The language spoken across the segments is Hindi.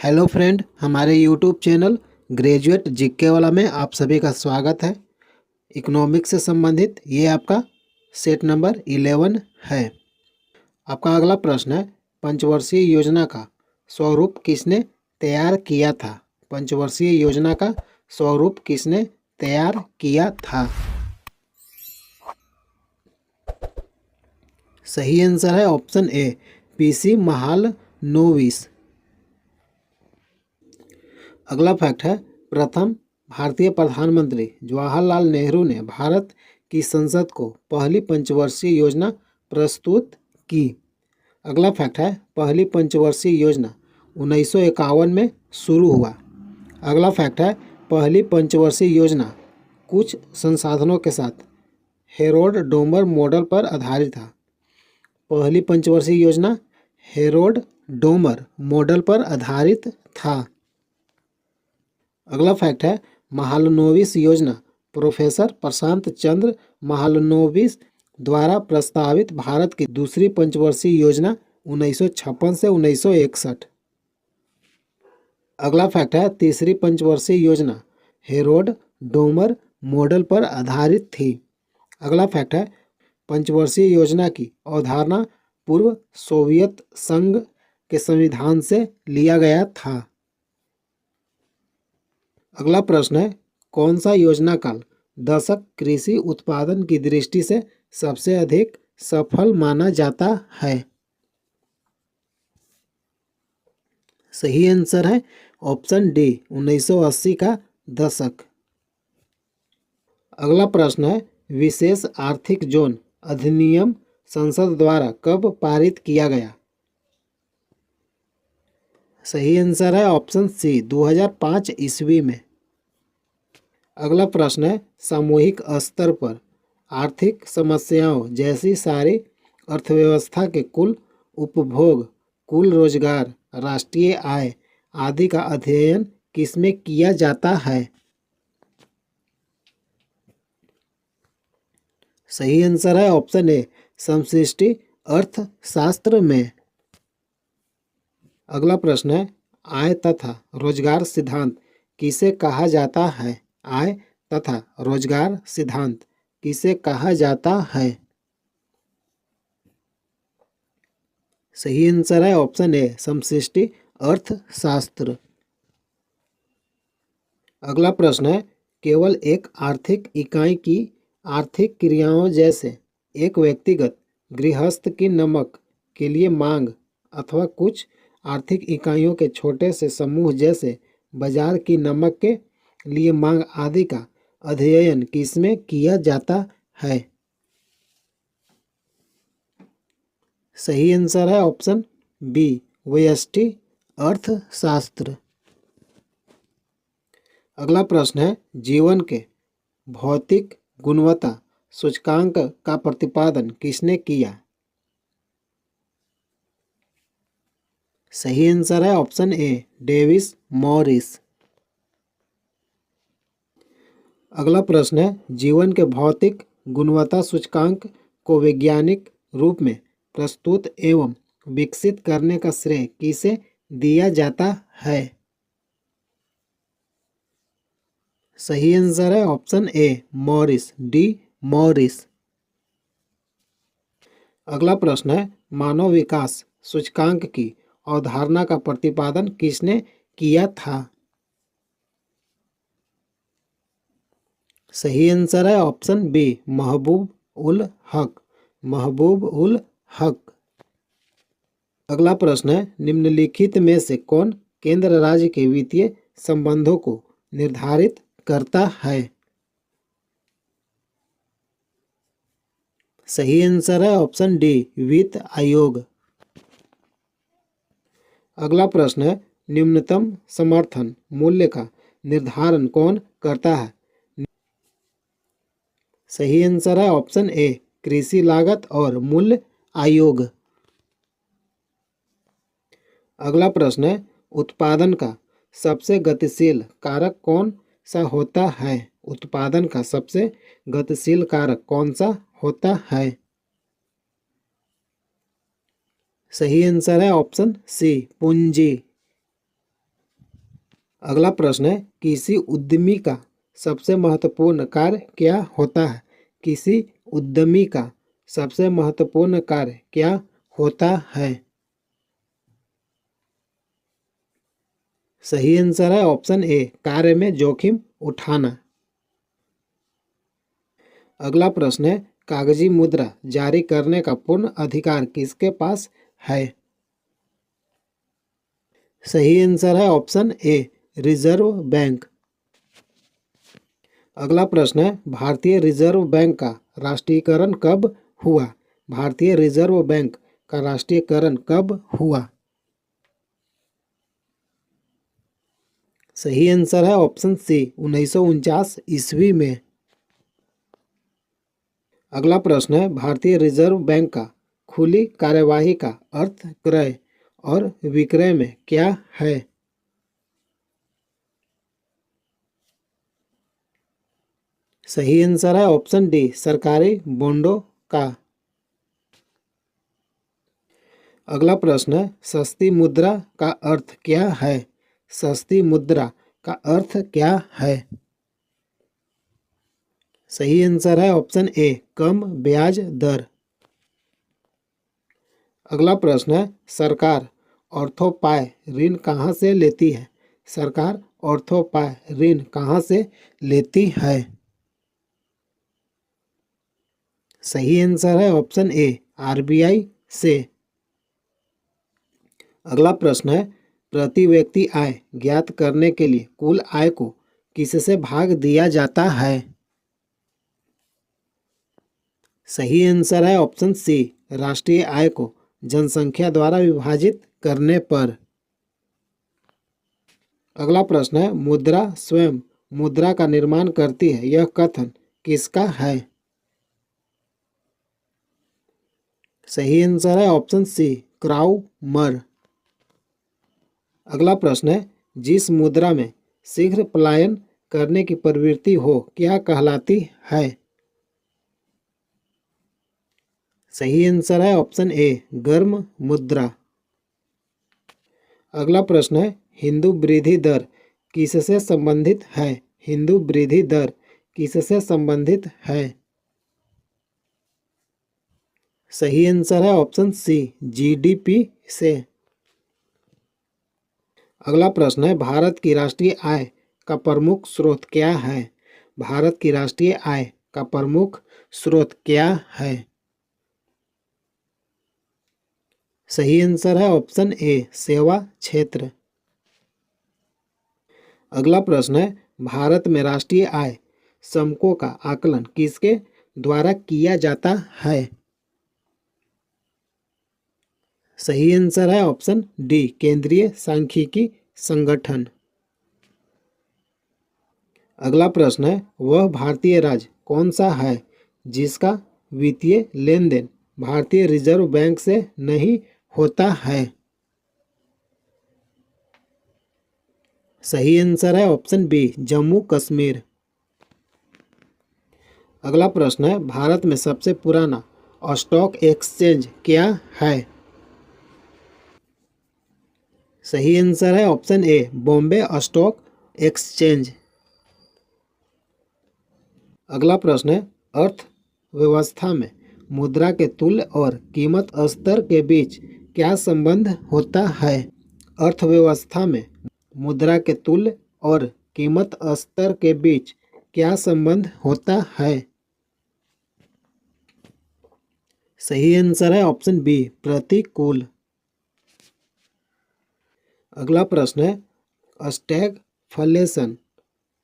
हेलो फ्रेंड, हमारे यूट्यूब चैनल ग्रेजुएट जीके वाला में आप सभी का स्वागत है। इकोनॉमिक्स से संबंधित ये आपका सेट नंबर 11 है। आपका अगला प्रश्न है, पंचवर्षीय योजना का स्वरूप किसने तैयार किया था? पंचवर्षीय योजना का स्वरूप किसने तैयार किया था? सही आंसर है ऑप्शन ए, पीसी महालनोबिस। अगला फैक्ट है, प्रथम भारतीय प्रधानमंत्री जवाहरलाल नेहरू ने भारत की संसद को पहली पंचवर्षीय योजना प्रस्तुत की। अगला फैक्ट है, पहली पंचवर्षीय योजना 1951 में शुरू हुआ। अगला फैक्ट है, पहली पंचवर्षीय योजना कुछ संसाधनों के साथ हेरोल्ड डोमर मॉडल पर आधारित था। पहली पंचवर्षीय योजना हेरोल्ड डोमर मॉडल पर आधारित था। अगला फैक्ट है, महालनोबिस योजना प्रोफेसर प्रशांत चंद्र महालनोबिस द्वारा प्रस्तावित भारत की दूसरी पंचवर्षीय योजना 1956 से 1961। अगला फैक्ट है, तीसरी पंचवर्षीय योजना हेरोल्ड डोमर मॉडल पर आधारित थी। अगला फैक्ट है, पंचवर्षीय योजना की अवधारणा पूर्व सोवियत संघ के संविधान से लिया गया था। अगला प्रश्न है, कौन सा योजना काल दशक कृषि उत्पादन की दृष्टि से सबसे अधिक सफल माना जाता है? सही आंसर है ऑप्शन डी, 1980 का दशक। अगला प्रश्न है, विशेष आर्थिक जोन अधिनियम संसद द्वारा कब पारित किया गया? सही आंसर है ऑप्शन सी, 2005 ईस्वी में। अगला प्रश्न है, सामूहिक स्तर पर आर्थिक समस्याओं जैसी सारी अर्थव्यवस्था के कुल उपभोग, कुल रोजगार, राष्ट्रीय आय आदि का अध्ययन किसमें किया जाता है? सही आंसर है ऑप्शन ए, समष्टि अर्थशास्त्र में। अगला प्रश्न है, आय तथा रोजगार सिद्धांत किसे कहा जाता है? आय तथा रोजगार सिद्धांत किसे कहा जाता है? सही आंसर है ऑप्शन ए, समष्टि अर्थशास्त्र। अगला प्रश्न है, केवल एक आर्थिक इकाई की आर्थिक क्रियाओं जैसे एक व्यक्तिगत गृहस्थ की नमक के लिए मांग अथवा कुछ आर्थिक इकाइयों के छोटे से समूह जैसे बाजार की नमक के लिए मांग आदि का अध्ययन किसमें किया जाता है? सही आंसर है ऑप्शन बी, व्यष्टि अर्थशास्त्र। अगला प्रश्न है, जीवन के भौतिक गुणवत्ता सूचकांक का प्रतिपादन किसने किया? सही आंसर है ऑप्शन ए, डेविस मॉरिस। अगला प्रश्न है, जीवन के भौतिक गुणवत्ता सूचकांक को वैज्ञानिक रूप में प्रस्तुत एवं विकसित करने का श्रेय किसे दिया जाता है? सही आंसर है option A, Morris, D Morris. अगला प्रश्न है, मानव विकास सूचकांक की अवधारणा का प्रतिपादन किसने किया था? सही आंसर है ऑप्शन बी, महबूब उल हक, महबूब उल हक। अगला प्रश्न है, निम्नलिखित में से कौन केंद्र राज्य के वित्तीय संबंधों को निर्धारित करता है? सही आंसर है ऑप्शन डी, वित्त आयोग। अगला प्रश्न है, न्यूनतम समर्थन मूल्य का निर्धारण कौन करता है? सही आंसर है ऑप्शन ए, कृषि लागत और मूल्य आयोग। अगला प्रश्न है, उत्पादन का सबसे गतिशील कारक कौन सा होता है? उत्पादन का सबसे गतिशील कारक कौन सा होता है? सही आंसर है ऑप्शन सी, पूंजी। अगला प्रश्न है, किसी उद्यमी का सबसे महत्वपूर्ण कार्य क्या होता है? किसी उद्यमी का सबसे महत्वपूर्ण कार्य क्या होता है? सही आंसर है ऑप्शन ए, कार्य में जोखिम उठाना। अगला प्रश्न है, कागजी मुद्रा जारी करने का पूर्ण अधिकार किसके पास है? सही आंसर है ऑप्शन ए, रिजर्व बैंक। अगला प्रश्न है, भारतीय रिजर्व बैंक का राष्ट्रीयकरण कब हुआ? भारतीय रिजर्व बैंक का राष्ट्रीयकरण कब हुआ? सही आंसर है ऑप्शन सी, 1949 ईस्वी में। अगला प्रश्न है, भारतीय रिजर्व बैंक का खुली कार्यवाही का अर्थ क्रय और विक्रय में क्या है? सही आंसर है ऑप्शन डी, सरकारी बॉन्डों का। अगला प्रश्न है, सस्ती मुद्रा का अर्थ क्या है? सस्ती मुद्रा का अर्थ क्या है? सही आंसर है ऑप्शन ए, कम ब्याज दर। अगला प्रश्न है, सरकार ऑर्थोपाय ऋण कहाँ से लेती है? सरकार ऑर्थोपाय ऋण कहाँ से लेती है? सही आंसर है ऑप्शन ए, आरबीआई से। अगला प्रश्न है, प्रति व्यक्ति आय ज्ञात करने के लिए कुल आय को किससे भाग दिया जाता है? सही आंसर है ऑप्शन सी, राष्ट्रीय आय को जनसंख्या द्वारा विभाजित करने पर। अगला प्रश्न है, मुद्रा स्वयं मुद्रा का निर्माण करती है, यह कथन किसका है? सही आंसर है ऑप्शन सी, क्राउमर। अगला प्रश्न है, जिस मुद्रा में शीघ्र पलायन करने की प्रवृत्ति हो क्या कहलाती है? सही आंसर है ऑप्शन ए, गर्म मुद्रा। अगला प्रश्न है, हिंदू वृद्धि दर किससे संबंधित है? हिंदू वृद्धि दर किससे संबंधित है? सही आंसर है ऑप्शन सी, जीडीपी से। अगला प्रश्न है, भारत की राष्ट्रीय आय का प्रमुख स्रोत क्या है? भारत की राष्ट्रीय आय का प्रमुख स्रोत क्या है? सही आंसर है ऑप्शन ए, सेवा क्षेत्र। अगला प्रश्न है, भारत में राष्ट्रीय आय समकों का आकलन किसके द्वारा किया जाता है? सही आंसर है ऑप्शन डी, केंद्रीय सांख्यिकी संगठन। अगला प्रश्न है, वह भारतीय राज्य कौन सा है जिसका वित्तीय लेन देन भारतीय रिजर्व बैंक से नहीं होता है? सही आंसर है ऑप्शन बी, जम्मू कश्मीर। अगला प्रश्न है, भारत में सबसे पुराना स्टॉक एक्सचेंज क्या है? सही आंसर है option A, Bombay stock exchange. अगला प्रश्न है, अर्थव्यवस्था में मुद्रा के तुल्य और कीमत स्तर के बीच क्या संबंध होता है? अर्थव्यवस्था में मुद्रा के तुल्य और कीमत स्तर के बीच क्या संबंध होता है? सही आंसर है ऑप्शन बी, प्रतिकूल। अगला प्रश्न है, स्टैगफ्लेशन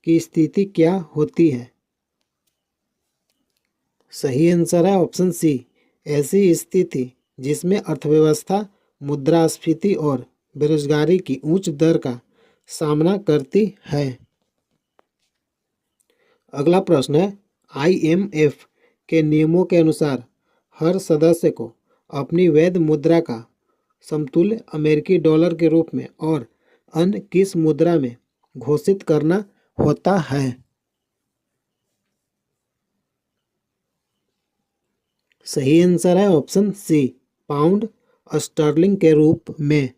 की स्थिति क्या होती है? सही आंसर है ऑप्शन सी, ऐसी स्थिति जिसमें अर्थव्यवस्था मुद्रास्फीति और बेरोजगारी की उच्च दर का सामना करती है। अगला प्रश्न है, आईएमएफ के नियमों के अनुसार हर सदस्य को अपनी वैध मुद्रा का समतुल्य अमेरिकी डॉलर के रूप में और अन्य किस मुद्रा में घोषित करना होता है? सही आंसर है ऑप्शन सी, पाउंड स्टर्लिंग के रूप में।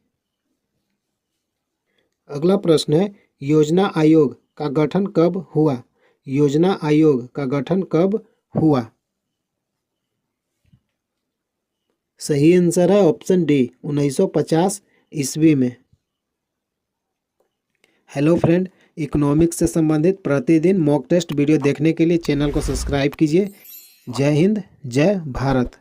अगला प्रश्न है, योजना आयोग का गठन कब हुआ? योजना आयोग का गठन कब हुआ? सही आंसर है ऑप्शन डी 1950 ईस्वी में। हेलो फ्रेंड, इकोनॉमिक्स से संबंधित प्रतिदिन मॉक टेस्ट वीडियो देखने के लिए चैनल को सब्सक्राइब कीजिए। जय हिंद, जय भारत।